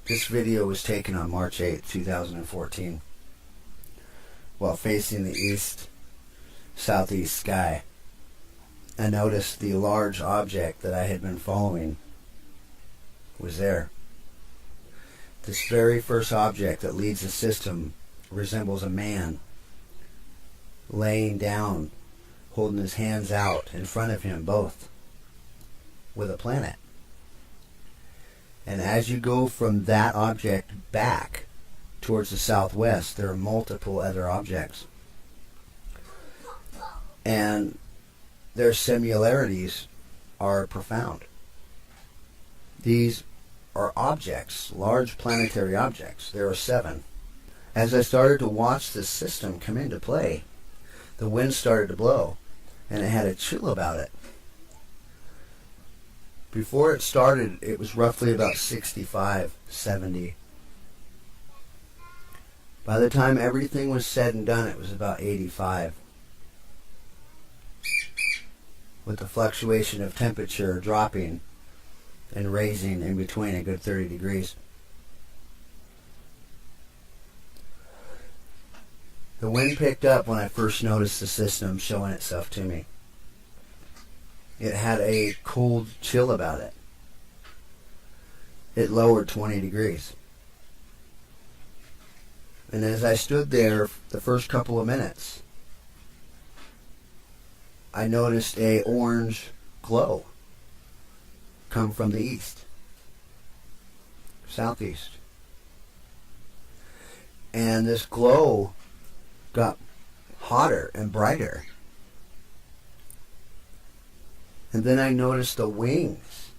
This video was taken on March 8, 2014, while facing the east-southeast sky. I noticed the large object that I had been following was there. This very first object that leads the system resembles a man laying down, holding his hands out in front of him, both with a planet. And as you go from that object back towards the southwest, there are multiple other objects. And their similarities are profound. These are objects, large planetary objects. There are 7. As I started to watch this system come into play, the wind started to blow, and it had a chill about it. Before it started, it was roughly about 65, 70. By the time everything was said and done, it was about 85. With the fluctuation of temperature dropping and raising in between a good 30 degrees. The wind picked up when I first noticed the system showing itself to me. It had a cold chill about it. It lowered 20 degrees. And as I stood there the first couple of minutes, I noticed a orange glow come from the east, southeast. And this glow got hotter and brighter. And then I noticed the wings.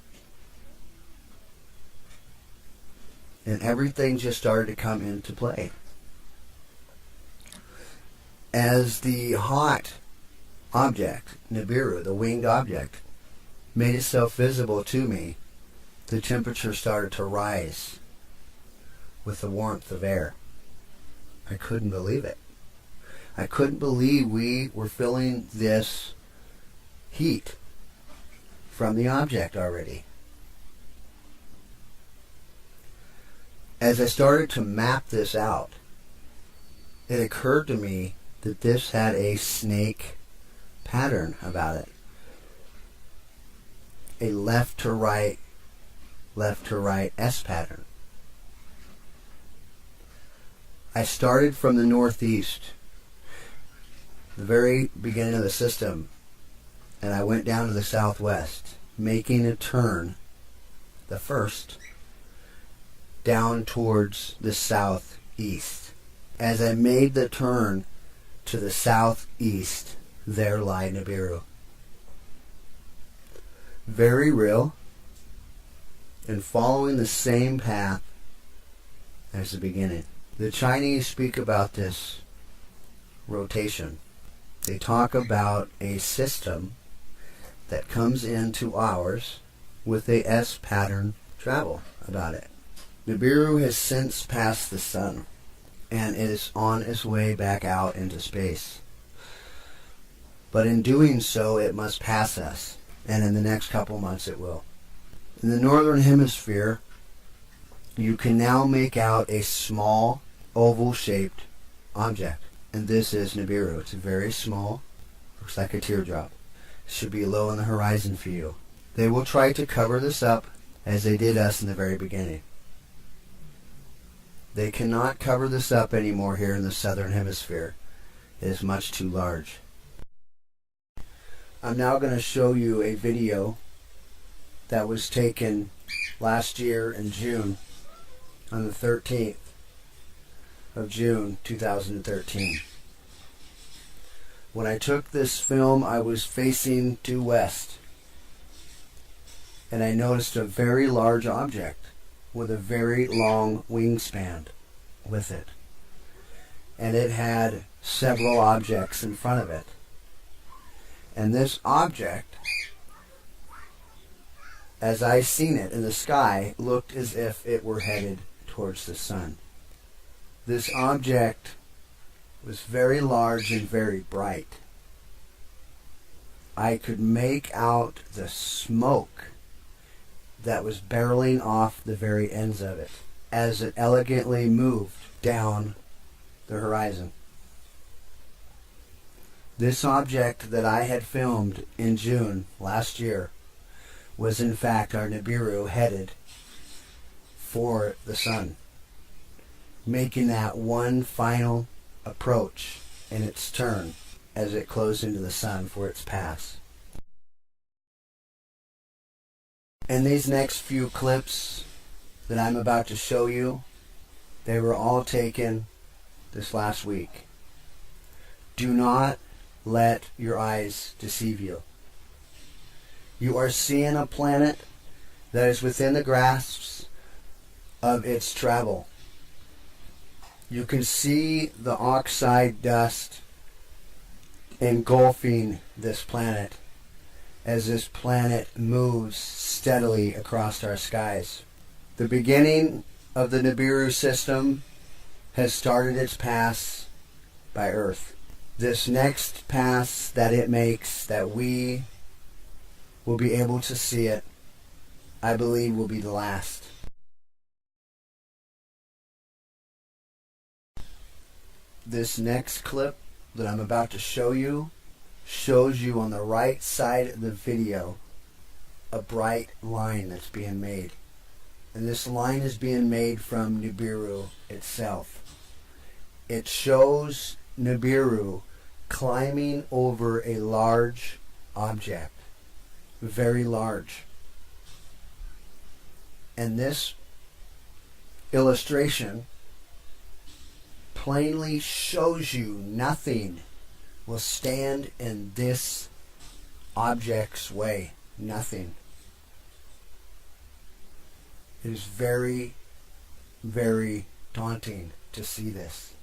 And everything just started to come into play. As the hot object, Nibiru, the winged object, made itself visible to me, the temperature started to rise with the warmth of air. I couldn't believe it. I couldn't believe we were feeling this heat from the object already. As I started to map this out, it occurred to me that this had a snake pattern about it. A left to right S pattern. I started from the northeast, the very beginning of the system, and I went down to the southwest, making a turn, the first, down towards the southeast. As I made the turn to the southeast, there lay Nibiru. Very real, and following the same path as the beginning. The Chinese speak about this rotation. They talk about a system that comes into ours with a S pattern travel about it. Nibiru has since passed the sun, and it is on its way back out into space. But in doing so, it must pass us, and in the next couple months it will. In the northern hemisphere, you can now make out a small, oval-shaped object, and this is Nibiru. It's very small, looks like a teardrop. It should be low on the horizon for you. They will try to cover this up as they did us in the very beginning. They cannot cover this up anymore here in the southern hemisphere. It is much too large. I'm now going to show you a video that was taken last year in June, on the 13th of June 2013. When I took this film, I was facing due west, and I noticed a very large object with a very long wingspan with it. And it had several objects in front of it. And this object, as I seen it in the sky, looked as if it were headed towards the sun. This object was very large and very bright. I could make out the smoke that was barreling off the very ends of it. as it elegantly moved down the horizon. This object that I had filmed in June last year was in fact our Nibiru headed for the sun, making that one final approach in its turn as it closed into the sun for its pass. And these next few clips that I'm about to show you, they were all taken this last week. Do not let your eyes deceive you. You are seeing a planet that is within the grasps of its travel. You can see the oxide dust engulfing this planet as this planet moves steadily across our skies. The beginning of the Nibiru system has started its pass by Earth. This next pass that it makes, that we will be able to see it, I believe will be the last. This next clip that I'm about to show you shows you on the right side of the video a bright line that's being made. And this line is being made from Nibiru itself. It shows Nibiru climbing over a large object, very large. And this illustration plainly shows you nothing will stand in this object's way. Nothing. It is very, very daunting to see this.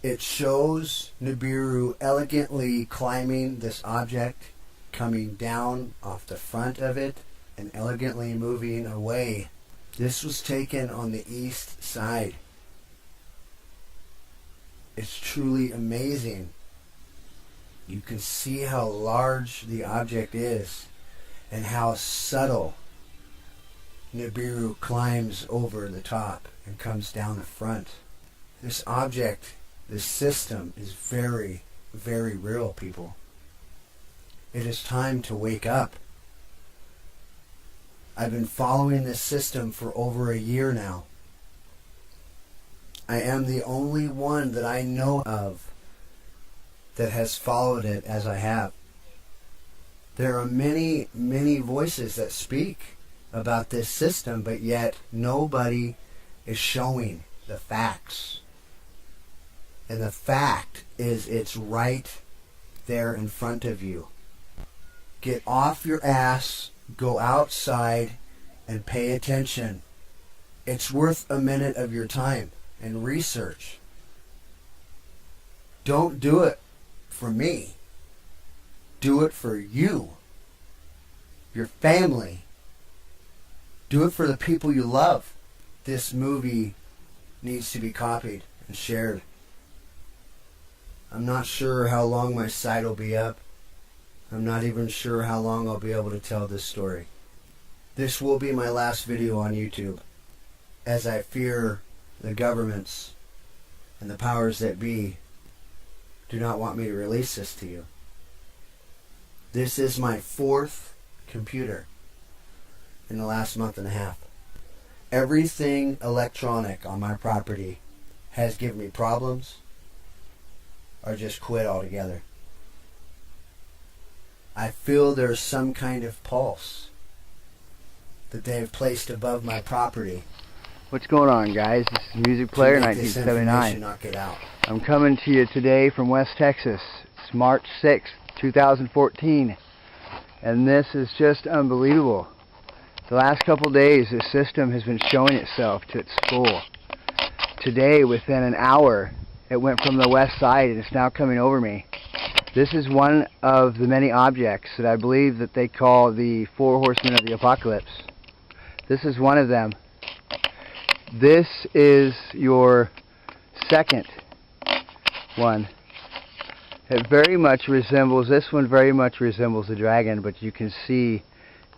It shows Nibiru elegantly climbing this object, coming down off the front of it, and elegantly moving away. This was taken on the east side. It's truly amazing. You can see how large the object is and how subtle Nibiru climbs over the top and comes down the front. This object, this system is very, very real, people. It is time to wake up. I've been following this system for over a year now. I am the only one that I know of that has followed it as I have. There are many, many voices that speak about this system, but yet nobody is showing the facts. And the fact is, it's right there in front of you. Get off your ass, go outside, and pay attention. It's worth a minute of your time and research. Don't do it for me. Do it for you, your family. Do it for the people you love. This movie needs to be copied and shared. I'm not sure how long my site will be up. I'm not even sure how long I'll be able to tell this story. This will be my last video on YouTube, as I fear the governments and the powers that be do not want me to release this to you. This is my 4th computer in the last month and a half. Everything electronic on my property has given me problems or just quit altogether. I feel there's some kind of pulse that they have placed above my property. What's going on, guys? This is Music Player 1979. Not get out. I'm coming to you today from West Texas. It's March 6th, 2014. And this is just unbelievable. The last couple days, this system has been showing itself to its full. Today, within an hour, it went from the west side and it's now coming over me. This is one of the many objects that I believe that they call the 4 horsemen of the apocalypse. This is one of them. This is your second one. It very much resembles, this one very much resembles the dragon, but you can see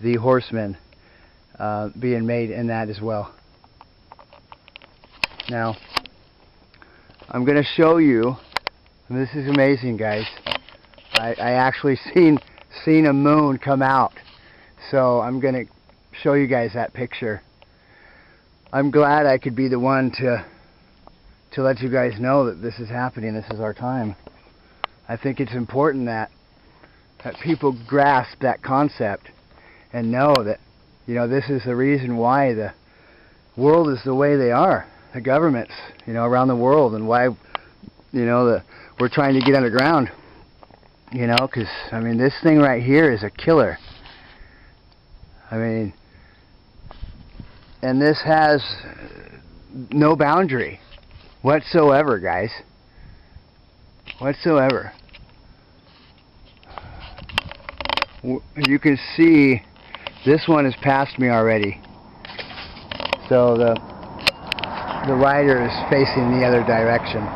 the horsemen being made in that as well. Now, I'm going to show you, and this is amazing, guys. I actually seen a moon come out, so I'm going to show you guys that picture. I'm glad I could be the one to let you guys know that this is happening. This is our time. I think it's important that people grasp that concept and know that, you know, this is the reason why the world is the way they are. The governments, you know, around the world, and why, you know, we're trying to get underground. You know, because, I mean, this thing right here is a killer. I mean, and this has no boundary whatsoever, guys. Whatsoever. You can see this one has passed me already. So the rider is facing the other direction.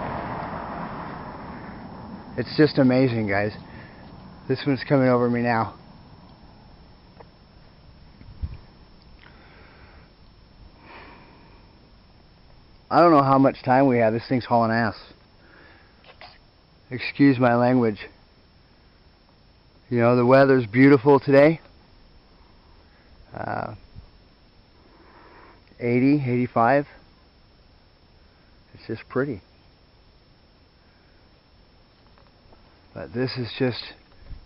It's just amazing, guys. This one's coming over me now. I don't know how much time we have. This thing's hauling ass. Excuse my language. You know, the weather's beautiful today. 80, 85. It's just pretty. But this is just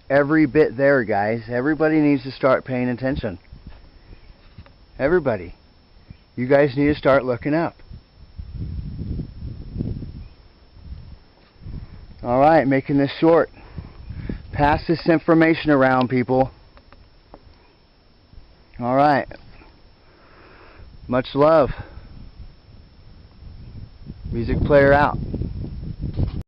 every bit there, guys. Everybody needs to start paying attention. Everybody. You guys need to start looking up. Alright, making this short. Pass this information around, people. Alright. Much love. Music player out.